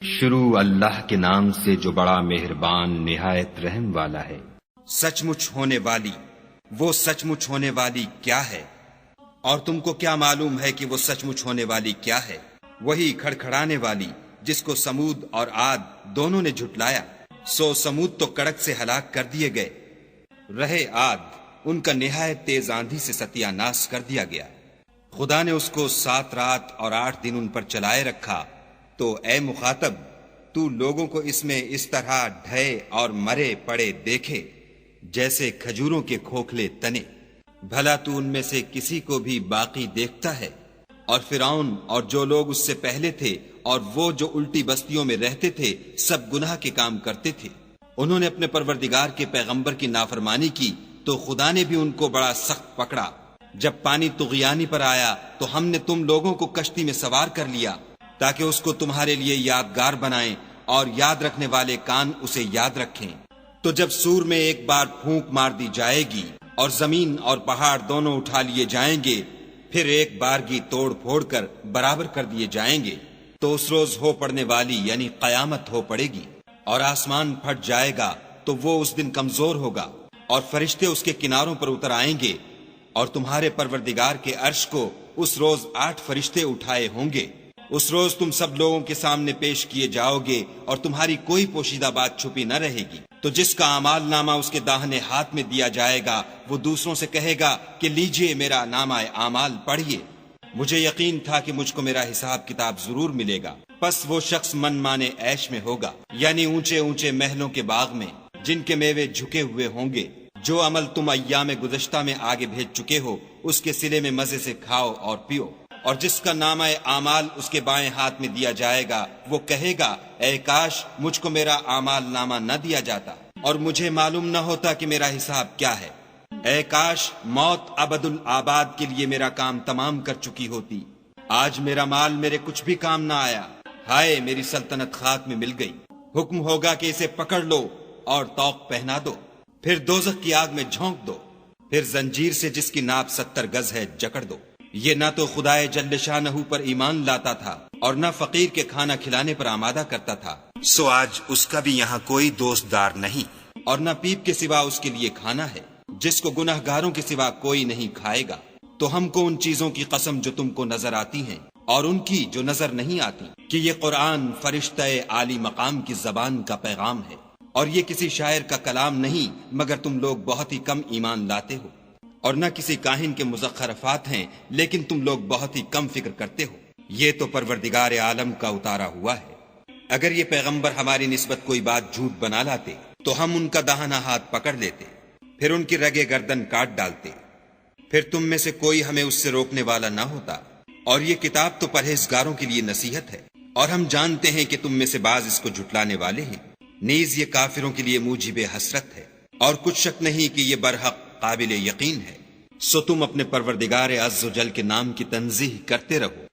شروع اللہ کے نام سے جو بڑا مہربان نہایت رحم والا ہے۔ سچ مچ ہونے والی، وہ سچ مچ ہونے والی کیا ہے؟ اور تم کو کیا معلوم ہے کہ وہ سچ مچ ہونے والی کیا ہے؟ وہی کھڑکھڑانے والی جس کو سمود اور عاد دونوں نے جھٹلایا۔ سو سمود تو کڑک سے ہلاک کر دیے گئے، رہے عاد ان کا نہایت تیز آندھی سے ستیہ ناش کر دیا گیا۔ خدا نے اس کو 7 رات اور 8 دن ان پر چلائے رکھا۔ تو اے مخاطب، تو لوگوں کو اس میں اس طرح ڈھے اور مرے پڑے دیکھے جیسے کھجوروں کے کھوکھلے تنے۔ بھلا تو ان میں سے کسی کو بھی باقی دیکھتا ہے؟ اور فرعون اور جو لوگ اس سے پہلے تھے اور وہ جو الٹی بستیوں میں رہتے تھے سب گناہ کے کام کرتے تھے۔ انہوں نے اپنے پروردگار کے پیغمبر کی نافرمانی کی تو خدا نے بھی ان کو بڑا سخت پکڑا۔ جب پانی طغیانی پر آیا تو ہم نے تم لوگوں کو کشتی میں سوار کر لیا تاکہ اس کو تمہارے لیے یادگار بنائیں اور یاد رکھنے والے کان اسے یاد رکھیں۔ تو جب سور میں ایک بار پھونک مار دی جائے گی اور زمین اور پہاڑ دونوں اٹھا لیے جائیں گے، پھر ایک بارگی توڑ پھوڑ کر برابر کر دیے جائیں گے، تو اس روز ہو پڑنے والی یعنی قیامت ہو پڑے گی، اور آسمان پھٹ جائے گا تو وہ اس دن کمزور ہوگا، اور فرشتے اس کے کناروں پر اتر آئیں گے، اور تمہارے پروردگار کے عرش کو اس روز 8 فرشتے اٹھائے ہوں گے۔ اس روز تم سب لوگوں کے سامنے پیش کیے جاؤ گے اور تمہاری کوئی پوشیدہ بات چھپی نہ رہے گی۔ تو جس کا اعمال نامہ اس کے داہنے ہاتھ میں دیا جائے گا وہ دوسروں سے کہے گا کہ لیجئے میرا نامہ اعمال پڑھیے، مجھے یقین تھا کہ مجھ کو میرا حساب کتاب ضرور ملے گا۔ پس وہ شخص من مانے عیش میں ہوگا، یعنی اونچے اونچے محلوں کے باغ میں جن کے میوے جھکے ہوئے ہوں گے۔ جو عمل تم ایام گزشتہ میں آگے بھیج چکے ہو اس کے صلے میں مزے سے کھاؤ اور پیو۔ اور جس کا نامہ اعمال اس کے بائیں ہاتھ میں دیا جائے گا وہ کہے گا اے کاش مجھ کو میرا اعمال نامہ نہ دیا جاتا اور مجھے معلوم نہ ہوتا کہ میرا حساب کیا ہے۔ اے کاش موت ابد الآباد کے لیے میرا کام تمام کر چکی ہوتی۔ آج میرا مال میرے کچھ بھی کام نہ آیا، ہائے میری سلطنت خاک میں مل گئی۔ حکم ہوگا کہ اسے پکڑ لو اور طوق پہنا دو، پھر دوزخ کی آگ میں جھونک دو، پھر زنجیر سے جس کی ناپ 70 گز ہے جکڑ دو۔ یہ نہ تو خدائے جل شانہ پر ایمان لاتا تھا اور نہ فقیر کے کھانا کھلانے پر آمادہ کرتا تھا، سو آج اس کا بھی یہاں کوئی دوست دار نہیں، اور نہ پیپ کے سوا اس کے لیے کھانا ہے جس کو گناہ گاروں کے سوا کوئی نہیں کھائے گا۔ تو ہم کو ان چیزوں کی قسم جو تم کو نظر آتی ہیں اور ان کی جو نظر نہیں آتی کہ یہ قرآن فرشتہ عالی مقام کی زبان کا پیغام ہے، اور یہ کسی شاعر کا کلام نہیں مگر تم لوگ بہت ہی کم ایمان لاتے ہو، اور نہ کسی کاہن کے مزخرفات ہیں لیکن تم لوگ بہت ہی کم فکر کرتے ہو۔ یہ تو پروردگار عالم کا اتارا ہوا ہے۔ اگر یہ پیغمبر ہماری نسبت کوئی بات جھوٹ بنا لاتے تو ہم ان کا داہنا ہاتھ پکڑ لیتے، پھر ان کی رگے گردن کاٹ ڈالتے، پھر تم میں سے کوئی ہمیں اس سے روکنے والا نہ ہوتا۔ اور یہ کتاب تو پرہیزگاروں کے لیے نصیحت ہے، اور ہم جانتے ہیں کہ تم میں سے بعض اس کو جھٹلانے والے ہیں، نیز یہ کافروں کے لیے موجب حسرت ہے، اور کچھ شک نہیں کہ یہ برحق قابل یقین ہے۔ سو تم اپنے پروردگار عز و جل کے نام کی تنزیہ کرتے رہو۔